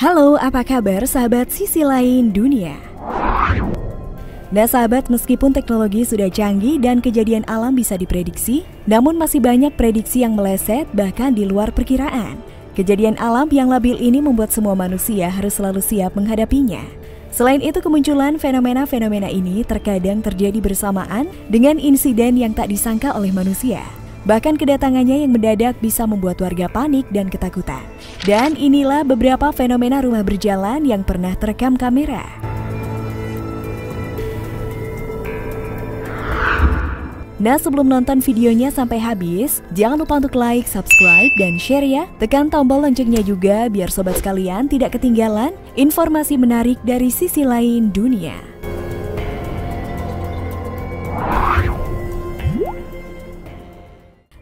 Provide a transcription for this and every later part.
Halo, apa kabar sahabat sisi lain dunia? Nah sahabat, meskipun teknologi sudah canggih dan kejadian alam bisa diprediksi, namun masih banyak prediksi yang meleset bahkan di luar perkiraan. Kejadian alam yang labil ini membuat semua manusia harus selalu siap menghadapinya. Selain itu, kemunculan fenomena-fenomena ini terkadang terjadi bersamaan dengan insiden yang tak disangka oleh manusia. Bahkan kedatangannya yang mendadak bisa membuat warga panik dan ketakutan. Dan inilah beberapa fenomena rumah berjalan yang pernah terekam kamera. Nah, sebelum nonton videonya sampai habis, jangan lupa untuk like, subscribe, dan share ya. Tekan tombol loncengnya juga biar sobat sekalian tidak ketinggalan informasi menarik dari sisi lain dunia.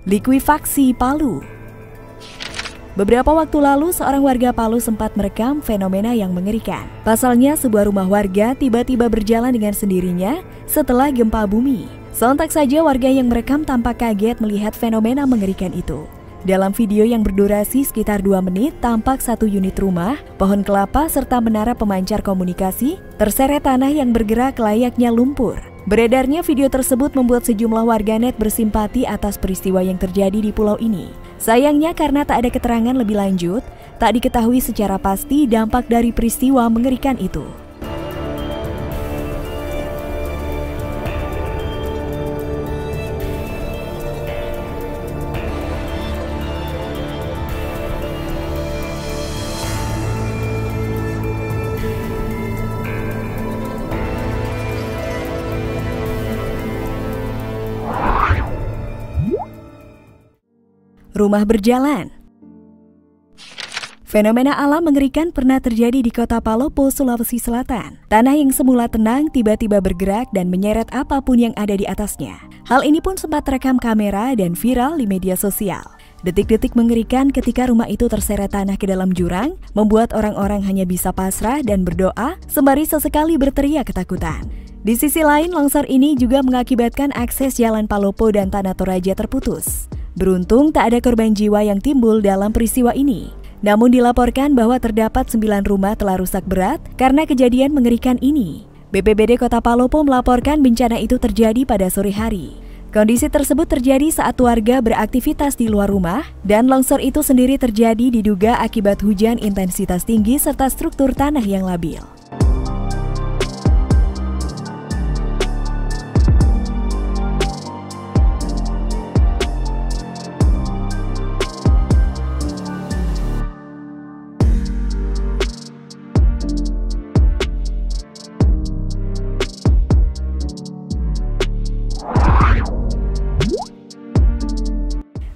Likuifaksi Palu. Beberapa waktu lalu, seorang warga Palu sempat merekam fenomena yang mengerikan. Pasalnya, sebuah rumah warga tiba-tiba berjalan dengan sendirinya setelah gempa bumi. Sontak saja warga yang merekam tampak kaget melihat fenomena mengerikan itu. Dalam video yang berdurasi sekitar 2 menit, tampak satu unit rumah, pohon kelapa, serta menara pemancar komunikasi terseret tanah yang bergerak layaknya lumpur. Beredarnya video tersebut membuat sejumlah warganet bersimpati atas peristiwa yang terjadi di pulau ini. Sayangnya karena tak ada keterangan lebih lanjut, tak diketahui secara pasti dampak dari peristiwa mengerikan itu. Rumah berjalan. Fenomena alam mengerikan pernah terjadi di kota Palopo, Sulawesi Selatan. Tanah yang semula tenang tiba-tiba bergerak dan menyeret apapun yang ada di atasnya. Hal ini pun sempat terekam kamera dan viral di media sosial. Detik-detik mengerikan ketika rumah itu terseret tanah ke dalam jurang, membuat orang-orang hanya bisa pasrah dan berdoa, sembari sesekali berteriak ketakutan. Di sisi lain, longsor ini juga mengakibatkan akses jalan Palopo dan Tanah Toraja terputus. Beruntung tak ada korban jiwa yang timbul dalam peristiwa ini. Namun dilaporkan bahwa terdapat 9 rumah telah rusak berat karena kejadian mengerikan ini. BPBD Kota Palopo melaporkan bencana itu terjadi pada sore hari. Kondisi tersebut terjadi saat warga beraktivitas di luar rumah dan longsor itu sendiri terjadi diduga akibat hujan intensitas tinggi serta struktur tanah yang labil.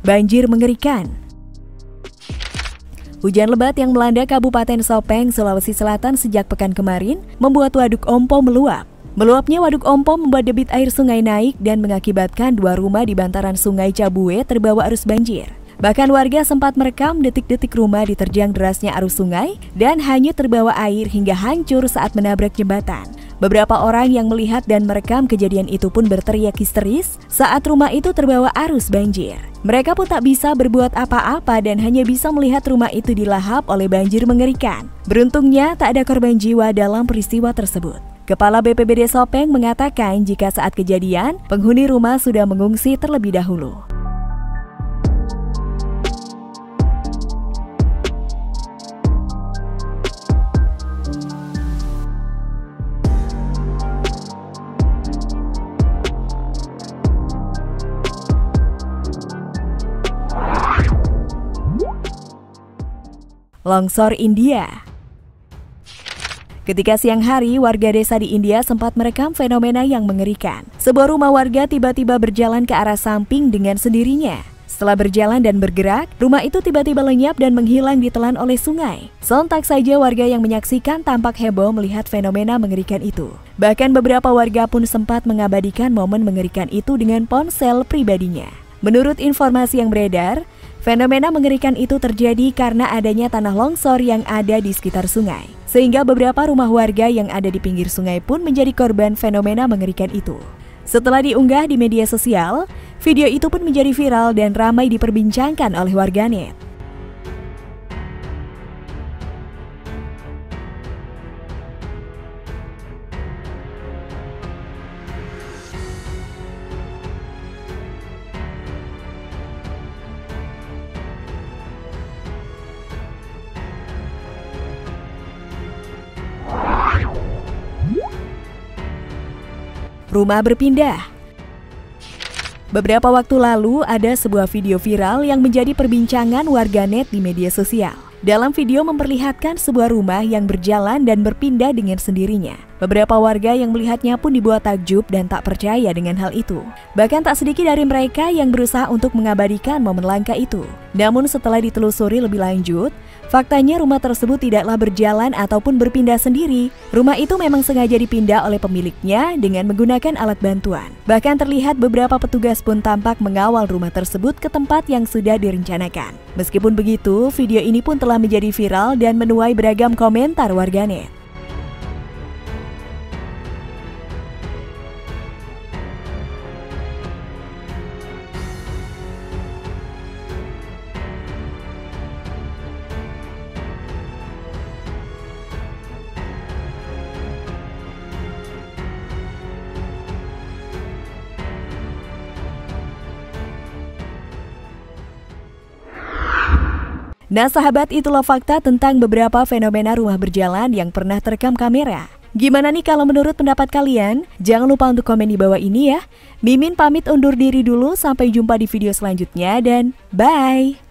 Banjir mengerikan. Hujan lebat yang melanda Kabupaten Sopeng, Sulawesi Selatan sejak pekan kemarin membuat Waduk Ompo meluap. Meluapnya Waduk Ompo membuat debit air sungai naik dan mengakibatkan 2 rumah di bantaran Sungai Cabue terbawa arus banjir. Bahkan warga sempat merekam detik-detik rumah diterjang derasnya arus sungai dan hanyut terbawa air hingga hancur saat menabrak jembatan. Beberapa orang yang melihat dan merekam kejadian itu pun berteriak histeris saat rumah itu terbawa arus banjir. Mereka pun tak bisa berbuat apa-apa dan hanya bisa melihat rumah itu dilahap oleh banjir mengerikan. Beruntungnya tak ada korban jiwa dalam peristiwa tersebut. Kepala BPBD Sopeng mengatakan jika saat kejadian, penghuni rumah sudah mengungsi terlebih dahulu. Longsor India. Ketika siang hari, warga desa di India sempat merekam fenomena yang mengerikan. Sebuah rumah warga tiba-tiba berjalan ke arah samping dengan sendirinya. Setelah berjalan dan bergerak, rumah itu tiba-tiba lenyap dan menghilang ditelan oleh sungai. Sontak saja warga yang menyaksikan tampak heboh melihat fenomena mengerikan itu. Bahkan beberapa warga pun sempat mengabadikan momen mengerikan itu dengan ponsel pribadinya. Menurut informasi yang beredar, fenomena mengerikan itu terjadi karena adanya tanah longsor yang ada di sekitar sungai. Sehingga beberapa rumah warga yang ada di pinggir sungai pun menjadi korban fenomena mengerikan itu. Setelah diunggah di media sosial, video itu pun menjadi viral dan ramai diperbincangkan oleh warganet. rumah berpindah. Beberapa waktu lalu ada sebuah video viral yang menjadi perbincangan warganet di media sosial. Dalam video memperlihatkan sebuah rumah yang berjalan dan berpindah dengan sendirinya. Beberapa warga yang melihatnya pun dibuat takjub dan tak percaya dengan hal itu. Bahkan tak sedikit dari mereka yang berusaha untuk mengabadikan momen langka itu. Namun setelah ditelusuri lebih lanjut, faktanya rumah tersebut tidaklah berjalan ataupun berpindah sendiri. Rumah itu memang sengaja dipindah oleh pemiliknya dengan menggunakan alat bantuan. Bahkan terlihat beberapa petugas pun tampak mengawal rumah tersebut ke tempat yang sudah direncanakan. Meskipun begitu, video ini pun telah menjadi viral dan menuai beragam komentar warganet. Nah sahabat, itulah fakta tentang beberapa fenomena rumah berjalan yang pernah terekam kamera. Gimana nih kalau menurut pendapat kalian? Jangan lupa untuk komen di bawah ini ya. Mimin pamit undur diri dulu, sampai jumpa di video selanjutnya dan bye!